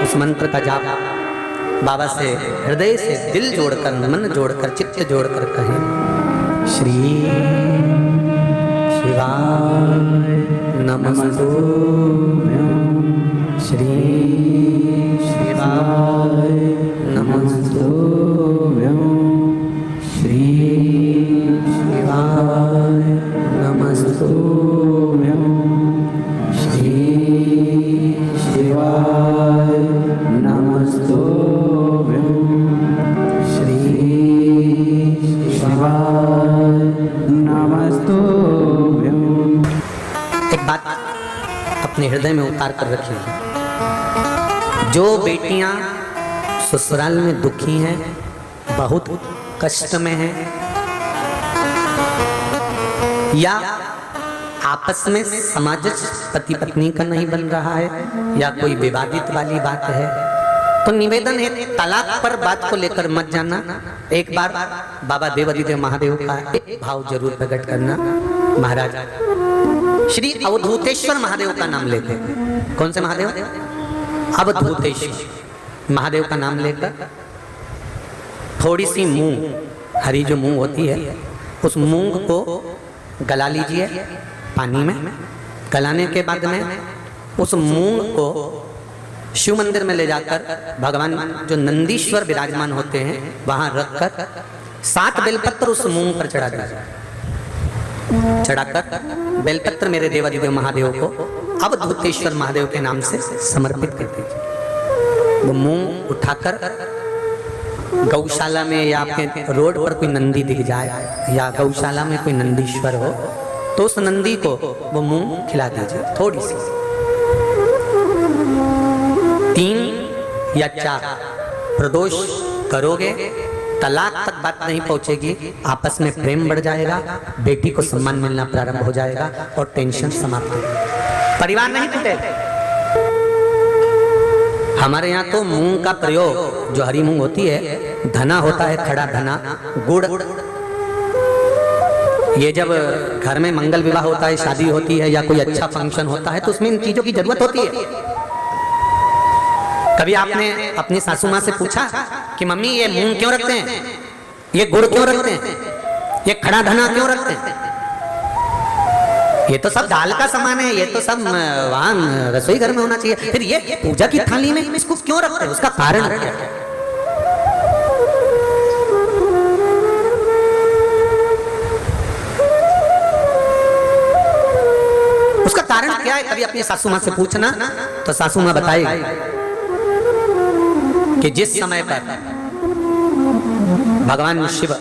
उस मंत्र का जाप बाबा से हृदय से दिल जोड़कर, मन जोड़कर, चित्त जोड़कर कहें, श्री शिवाय नमस्तुभ्यं, श्री शिवाय नमस्तुभ्यं, श्री शिवाय नमस्तुभ्यं, श्री शिवाय नमस्तुभ्यं, श्री शिवाय नमस्तुभ्यं। एक बात अपने हृदय में उतार कर रखिए, जो बेटियां ससुराल में दुखी हैं, बहुत कष्ट में हैं, या आपस में सामंजस्य पति पत्नी का नहीं बन रहा है, या कोई विवादित वाली बात है, तो निवेदन है तलाक पर बात को लेकर मत जाना। एक बार बाबा देवाधिदेव महादेव का एक भाव जरूर प्रकट करना। महाराज श्री अवधूतेश्वर महादेव का नाम लेते, कौन से महादेव? अवधूतेश्वर महादेव का नाम लेकर थोड़ी सी मूंग, हरी जो मूंग होती है, उस मूंग को गला लीजिए पानी में। गलाने के बाद में उस मूंग को शिव मंदिर में ले जाकर भगवान जो नंदीश्वर विराजमान होते हैं वहां रखकर 7 बेलपत्र उस मूंग पर चढ़ा दीजिए। चढ़ाकर बेलपत्र मेरे देवाधिदेव महादेव को अवधूतेश्वर महादेव के नाम से समर्पित कर दीजिए। वो मूंग उठाकर गौशाला में या आपके रोड पर कोई नंदी दिख जाए या गौशाला में कोई नंदीश्वर हो तो उस नंदी को वो मूंग खिला दीजिए थोड़ी सी। 3 या 4 प्रदोष करोगे, तलाक तक बात नहीं पहुंचेगी, आपस में प्रेम बढ़ जाएगा, बेटी को सम्मान मिलना प्रारंभ हो जाएगा और टेंशन समाप्त हो जाएगा, परिवार नहीं टूटेगा। हमारे यहाँ तो मूंग का प्रयोग, जो हरी मूंग होती है, धना होता है, खड़ा धना, गुड़, ये जब घर में मंगल विवाह होता है, शादी होती है या कोई अच्छा फंक्शन होता है तो उसमें इन चीजों की जरूरत होती है। कभी आपने अपनी सासू माँ से पूछा कि मम्मी ये मूंग क्यों रखते हैं, ये गुड़ क्यों रखते हैं, ये खड़ा धना क्यों रखते हैं? ये तो सब दाल का सामान है, ये तो सब वहां रसोई घर में होना चाहिए, फिर ये पूजा की थाली में इसको क्यों रखते हैं? उसका कारण क्या है? उसका कारण क्या है? कभी अपनी सासू माँ से पूछना तो सासू माँ बताएगी कि जिस समय पर भगवान शिव,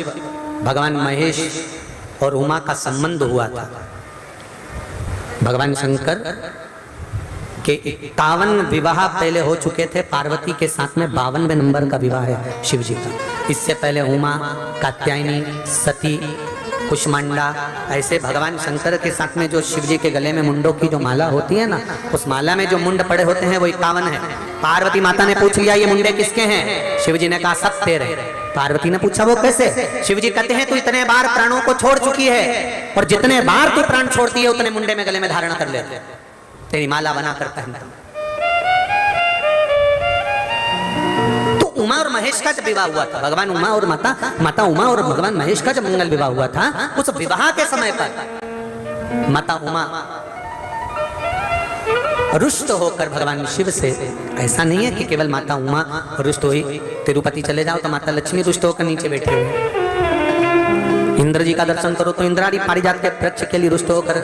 भगवान महेश और उमा का संबंध हुआ था, भगवान शंकर के 51 विवाह पहले हो चुके थे, पार्वती के साथ में 52वें नंबर का विवाह है शिव जी का। इससे पहले उमा, कात्यायनी, सती, कुष्मांडा, ऐसे भगवान शंकर के साथ में जो शिव जी के गले में मुंडों की जो माला होती है ना, उस माला में जो मुंड पड़े होते हैं वो 51 है। पार्वती माता ने पूछ लिया ये मुंडे किसके हैं? शिव जी ने कहा सब तेरे। पार्वती ने पूछा वो कैसे? शिव जी कहते हैं तू इतने बार प्राणों को छोड़ चुकी है और जितने बार तू प्राण छोड़ती है उतने मुंडे में गले में धारण कर लेते, तेरी माला बनाकर पहनता। तो उमा और महेश का जब विवाह हुआ था, भगवान उमा और माता उमा और भगवान महेश का जब मंगल विवाह हुआ था, उस विवाह के समय पर माता उमा रुष्ट होकर भगवान शिव से, ऐसा नहीं है कि केवल माता उमा रुष्ट हुई, तिरुपति चले जाओ तो माता लक्ष्मी रुष्ट होकर नीचे बैठी हुई, इंद्र जी का दर्शन करो तो इंद्राणी पारिजात के वृक्ष के लिए रुष्ट होकर,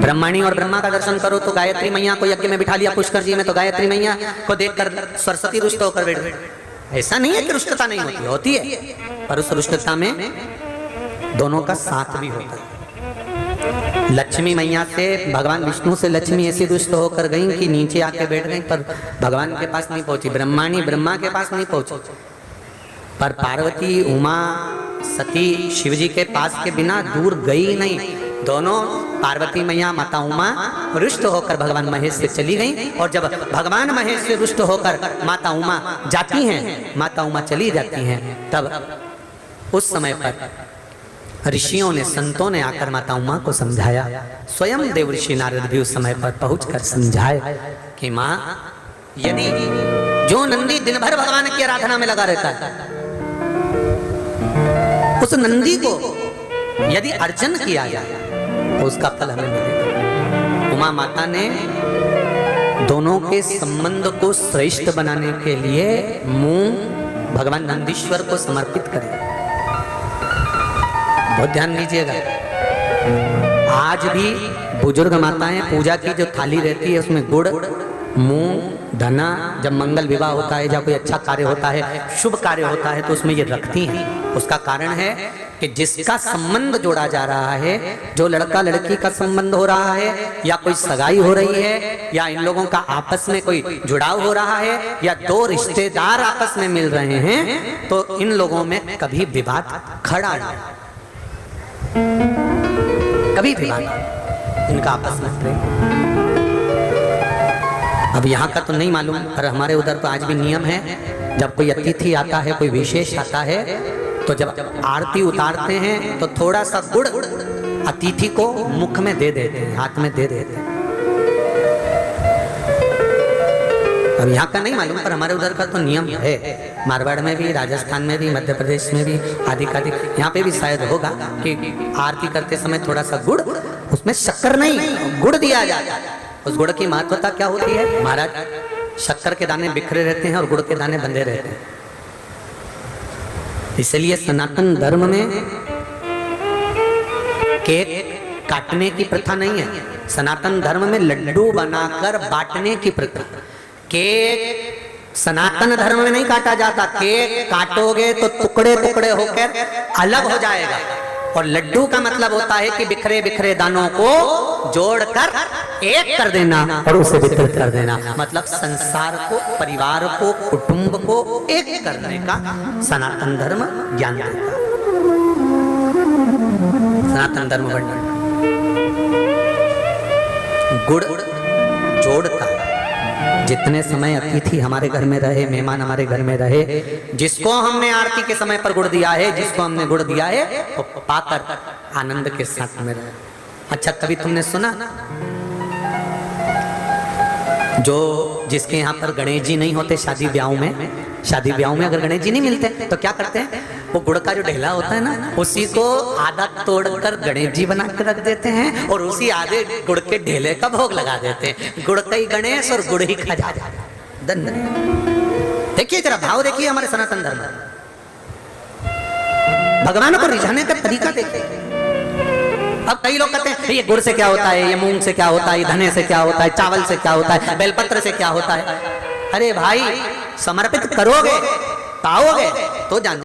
ब्रह्माणी और ब्रह्मा का दर्शन करो तो गायत्री मैया को यज्ञ में बिठा लिया पुष्कर जी में, तो गायत्री मैया को देखकर सरस्वती रुष्ट होकर बैठ गई। ऐसा नहीं है कि रुष्टता नहीं होती, होती है, पर उस रुष्टता में दोनों का साथ भी होता है। लक्ष्मी मैया से, भगवान विष्णु से लक्ष्मी ऐसी दुष्ट होकर गई कि नीचे आके बैठ गई, पर भगवान के पास नहीं पहुंची। ब्रह्माणी ब्रह्मा के पास नहीं पहुंची, पर पार्वती, उमा, सती शिवजी के पास के बिना दूर गई नहीं। दोनों पार्वती मैया, माता उमा रुष्ट होकर भगवान महेश से चली गई, और जब भगवान महेश से रुष्ट होकर माता उमा जाती हैं, माता उमा चली जाती हैं, तब उस समय पर ऋषियों ने, संतों ने आकर माता उमा को समझाया। स्वयं देवर्षि नारद भी उस समय पर पहुंचकर समझाए कि मां, यदि जो नंदी दिन भर भगवान की आराधना में लगा रहता है, उस नंदी को यदि अर्चन किया जाए तो उसका फल हमें मिलेगा। उमा माता ने दोनों के संबंध को श्रेष्ठ बनाने के लिए मुंह भगवान नंदीश्वर को समर्पित करें। बहुत ध्यान दीजिएगा, आज भी बुजुर्ग माताएं पूजा की जो थाली रहती है उसमें गुड़, मूंग, धना, जब मंगल विवाह होता है या कोई अच्छा कार्य होता है, शुभ कार्य होता है, तो उसमें ये रखती हैं। उसका कारण है कि जिसका संबंध जोड़ा जा रहा है, जो लड़का लड़की का संबंध हो रहा है, या कोई सगाई हो रही है, या इन लोगों का आपस में कोई जुड़ाव हो रहा है, या दो रिश्तेदार आपस में मिल रहे हैं, तो इन लोगों में कभी विवाद खड़ा नहीं, कभी विवाद, इनका आपस में प्रेम। अब यहाँ का तो नहीं मालूम, पर हमारे उधर तो आज भी नियम है, जब कोई अतिथि आता है, कोई विशेष आता है, तो जब आरती उतारते हैं तो थोड़ा सा गुड़ अतिथि को मुख में दे देते हैं, हाथ में दे देते हैं। अब यहाँ का नहीं मालूम, पर हमारे उधर का तो नियम है। मारवाड़ में भी, राजस्थान में भी, मध्य प्रदेश में भी, आदि यहाँ पे भी शायद होगा कि आरती करते समय थोड़ा सा गुड़, उसमें शक्कर नहीं, गुड़ दिया जाता है। उस गुड़ की महत्वता क्या होती है महाराज? शक्कर के दाने बिखरे रहते हैं और गुड़ के दाने बंधे रहते हैं। इसलिए सनातन धर्म में केक काटने की प्रथा नहीं है। सनातन धर्म में लड्डू बनाकर बांटने की प्रथा। केक सनातन धर्म में नहीं काटा जाता। केक काटोगे तो टुकड़े टुकड़े होकर अलग हो जाएगा, और लड्डू का मतलब होता है कि बिखरे बिखरे दानों को जोड़कर एक कर देना और उसे वितरित कर देना। मतलब संसार को, परिवार को, कुटुंब को एक करने का सनातन धर्म ज्ञान देता है। सनातन धर्म वर्णन गुड़ जोड़ता है। जितने समय अतिथि हमारे घर में रहे, मेहमान हमारे घर में रहे, जिसको हमने आरती के समय पर गुड़ दिया है, जिसको हमने गुड़ दिया है, वो पाकर आनंद के साथ में रहे। अच्छा, कभी तुमने सुना जो जिसके यहाँ पर गणेश जी नहीं होते, शादी ब्याह में अगर गणेश जी नहीं मिलते तो क्या करते हैं? वो गुड़ का जो ढेला होता है ना, उसी को आधा तोड़कर गणेश जी बना के रख देते हैं और उसी आधे गुड़ के ढेले का भोग लगा देते हैं। गुड़ का ही गणेश और गुड़ ही खा जाता है। देखिए जरा भाव देखिए हमारे सनातन धर्म, भगवान को रिझाने का तरीका देखिए। अब कई लोग कहते हैं ये गुड़ से क्या होता है, ये मूंग से क्या होता है, धने से क्या होता है, चावल से क्या होता है, बेलपत्र से क्या होता है। अरे भाई, समर्पित करोगे, पाओगे तो जानो।